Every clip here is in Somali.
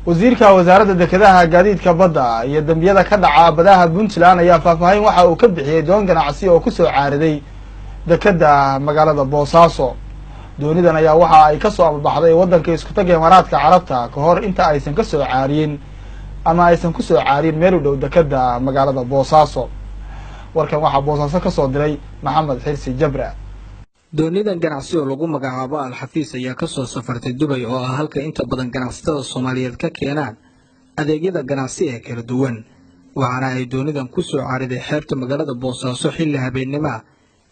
wasiirka wasaaradda dekedaha gaadiidka badda iyo dambiyada ka dhaca badaha Puntland ayaa faahfaahin waxa uu ka bixiyay doon ganacsi oo ku soo caariday dekeda magaalada Boosaaso. doonidan ayaa waxa ay ka soo ambaxday waddanka isku tag Imaaraadka Carabta ka hor inta aysan ka soo caariyin ama aysan ku soo caariyin meel u dhow dekeda magaalada Boosaaso. warkan waxa Boosaaso ka soo diray Maxamed Xirsi Jabra. doonidan ganacsi oo lagu magacaabo Al-Xafiis ayaa ka soo safartay Dubai oo ah halka inta badan ganacsatada Soomaaliyeed ka keenaan adeegyada ganacsi ee kala duwan, waxaana ay doonidan ku soo caariday xeebta magaalada Boosaaso xilli habeenimo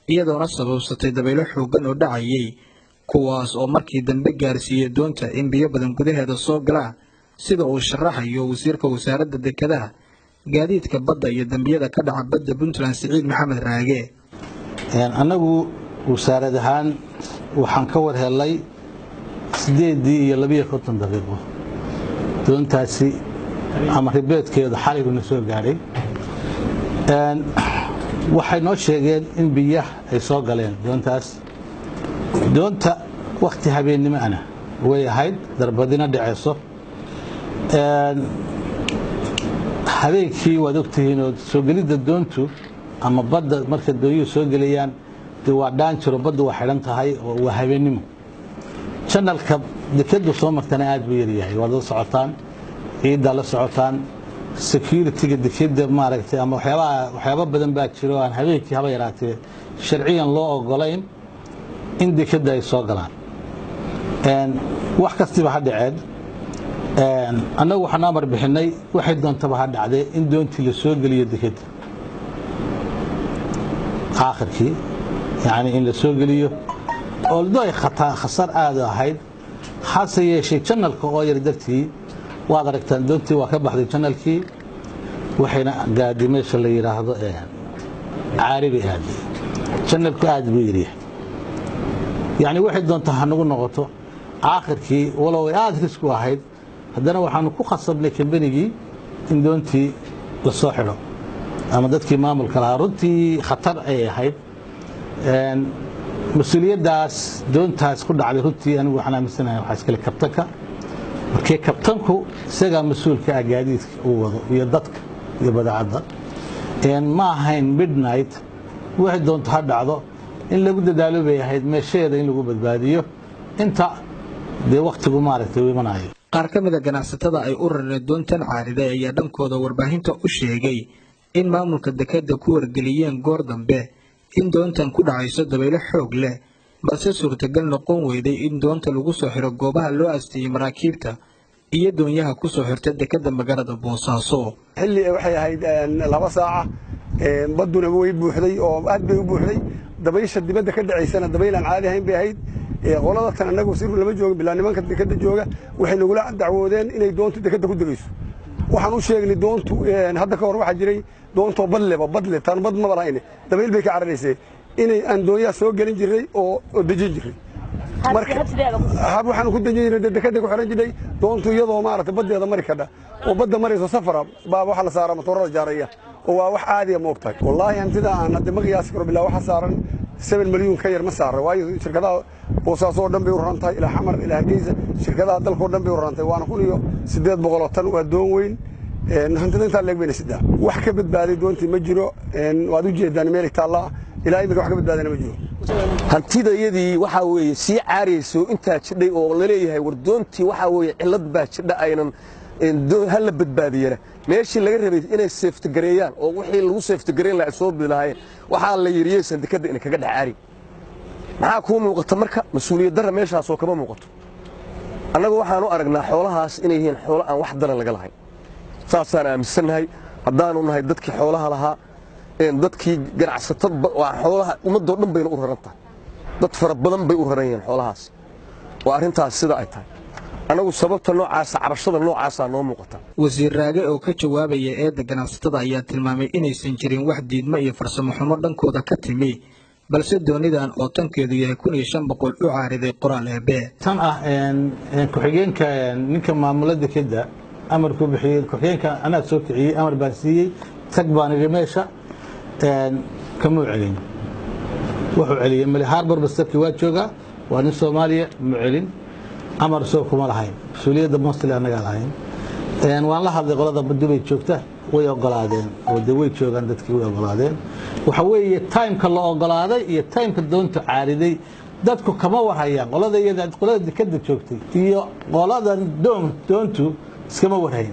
iyadoona sababsatay dabaylo xooggan oo dhacayay kuwaas oo markii dambe gaarsiiyay doonta in biyo badan gudaheeda soo galaan sida uu sharaxayo wasiirka wasaaradda dekedaha gaadiidka badda iyo dambiyada ka dhaca badda Puntland Siciid Maxamed Raage. anagu wasaarad ahaan waxaan ka war helay 8:52 daqiiqo doontaasi ama ribeedkeedu xaliguna soo gaaray waxay noo sheegeen in biyaha ay soo galeen doonta waqti habeenimo ana way ahayd darbadina dhaceyso habeenkii waad ogtihiin oo soo gelida doontu ama badda marka dooyuhu soo gelayaan waa dhaanjiro badda waa xidhan tahay oo waa habeenimo channelka dekedu soo martana aad buu yar yahay waad la socotaan ciidda la socotaan security-ga dekeda maaragtay ama waxyaabo badan baa jiro aan habeenkii haba yaraatee sharciyan loo ogolayn in dekeda ay soo galaan wax kastiba ha dhaceen annagu waxaan amar bixinay waxay doontaba ha dhacdee in doontii la soo geliyo dekeda aakhirkii يعني إن السوقليو أولدوي خسر هذا هيد حاسة شيء channel كأوير درتي وادركتان دونتي وكبح ذي channel كي وحين قاعد مش اللي يراهض عاربي هذا channel كقاعد بيريح يعني واحد دونته هنقول نقطه آخر كي ولو أدرس واحد هذانا وحنكو خصب لك بنيجي إن دونتي للصاحرة أما دتك ما ملكها ردتي خطر أي هيد مسؤوليadaas doontaas ku dhacday runtii anigu waxaan aaminsanahay waxa iska kabtanka markii kabtanku isaga mas'uulka ah gaadiidka uu wado iyo dadka iyo badacada ma ahayn midnight waxa doonta ha dhacdo in lagu dadaalo bay ahayd meesheeda in lagu badbaadiyo inta de waqtigu maaragtay uu imanayo. qaar ka mid ah ganacsatada ay u rareen doontan caariday ayaa dhankooda warbaahinta u sheegay in maamulka dekeda ku wargeliyeen goor dambe in doontan ku dhacayso dabaylo xoog leh balse suurtagal noqon weyday in doonta lagu soo xiro goobaha loo asteeyay maraakiibta iyo doonyaha ku soo xirta dekeda magaalada Boosaaso. xilli waxay ahayd 2 saac baduna way buuxday oo aad bay u buuxday dabaysha dibadda ka dhacaysana dabaylan caadi ahayn bay ahayd qolada tan anagu sirru lama joogo bilaa nimanka dekeda jooga waxay nagu la dacwoodeen inay doontu dekeda ku dagayso waxaan u sheegnay doontu hadda ka hor waxa jiray doonto badle tan bad ma balaayne dabayl bay ka cararaysay inay aan doonyaa soo galin jiray oo dajin jiray marka waxaan ku dajin jiray dekeda ku xiran jiray doontu iyadoo maaragtay badeeda mari kadha oo badda marayso safara baa waxa la saaraa motorada jaaraya oo waa wax caadi ah moogtay wallahi hantida aan hadda ma qiyaasi karo bilaa waxa saaran 7 milyan ka yar ma saaro waayo shirkadaha Boosaaso oo dhan bay u rantay ilaa Xamar ilaa Hargeysa shirkadaha dalka oo dhan bay u rantay waana 1800 tan waa doon weyn hantida inta leeg bayna sidaa wax ka badbaaday doontii ma jiro waad u jeedaan meel taala ilaa imika wax ka badbaadana ma jiro hantida iyadii waxa weeye si caariyso inta jidhay oo la leeyahay war doontii waxa weeye cilad baa jidha aynan hal badbaadiyana meeshii laga rabay inay safety gareeyaan oo wixii lagu safety gareyn la soo bilaayeen waxa la yiriyay dekeda in kaga dhacaari maxaa ku muuqata marka mas'uuliyad darra meeshaas oo kama muuqato annagu waxaan u aragnaa xoolahaas inay yihiin xoolo aan wax daran laga lahayn saasaan aaminsanahay haddaanu nahay dadkii xoolaha lahaa dadkii ganacsatada waa xoolaha ummadoo dhan bayna u rarantahay dad fara badan bay u raran yihiin xoolahaas waa arrintaas sida ay tahay anagu sababta noocaas cabashada noocaas noo muuqata. wasiir Raage oo ka jawaabaya eedda ganacsatada ayaa tilmaamay inaysan jirin wax diidmo iyo farsamo xumo dhankooda ka timi balse doonidan oo tankeedu yahay 1500 u caariday qoraal eebe tan ah ku xigeenka ninka maamulada dekeda amarku bixiyay ku xigeenka ana soo kiciyay amar baan siiyay tag baan meesha kama celin wuxuu celiyay mali harbar bastarkii waa jooga waa nin Soomaaliya ma celin amar soo kuma lahayn suuliyada mostly anaga lahayn waan la hadlay qolada Dubay joogta way ogolaadeen oo way joogan dadkii way ogolaadeen waxa weeye time-ka la ogolaaday iyo time-ka doonta caariday dadku kama warhayaan qolada dekada joogtay iyo qolada doontu iskama warhayn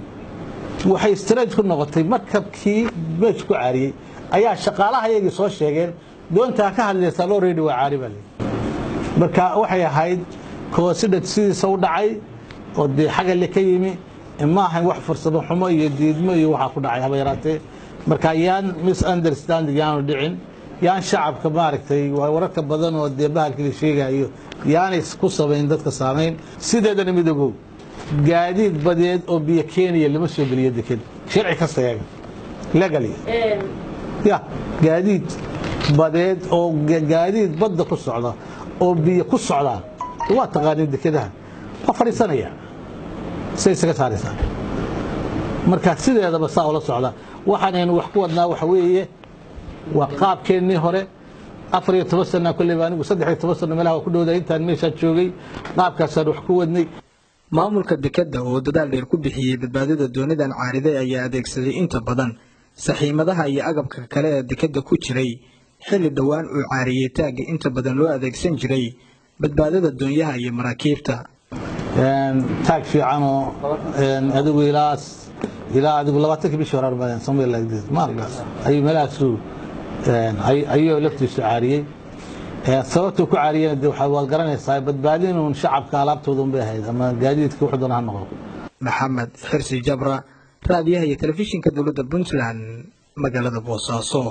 waxay strange ku noqotay markabkii meesha ku caariyay ayaa shaqaalaha iyaga soo sheegeen doonta ka hadlaysa already waa caari baa marka waxay ahayd koosidad sidiisa u dhacay oo xaga le ka yimi ma ahayn wax fursado xumo iyo diidmo iyo waxa ku dhacay haba yaraatee marka ayaan misunderstanding yaanu dhicin yaan shacabka maaragtay wararka badan oo bahalkii sheegayo yaan isku sameyn dadka saameyn sideedana midoobo gaadiid badeed oo biyo Kenya lama soo geliyo deked sharci kasta yaga legally ya gaadiid badeed oo gaadiid badda ku socda oo biyo ku socda waa taqaaniin dekedaha waa fariisanaya saysaga saaraysan marka sideedaba saa ula socda waxaan aynu wax ku wadnaa waxa weeye waa qaabkeennii hore 14 sano kulli baan ugu 13 sano meelaha ku dhowday intaan meesha joogay qaabkaasaan wax ku wadnay maamulka dekada oo dadaal dheer ku bixiyay badbaadada doonidan caariday ayaa adeegsaday inta badan saxiimadaha iyo agabka kale ee dekada ku jiray xilli dhawaan uu caariyay taaga inta badan loo adeegsan jiray badbaadada doonyaha iyo maraakiibta taag fiican oo adigu ilaa adigu 20 bishii hore baan somewhere like this markaas ay meelaasu ayuu laftiisu caariyay sababtu ku caariyay waxa wad garanaysaa badbaadin oo shacabka alaabtooda u baahayd ama gaadiidka wuxuu doonaa noqdo maxamed xirsi jabra raadiyaha iyo telefishinka dawladda Puntland magaalada Boosaaso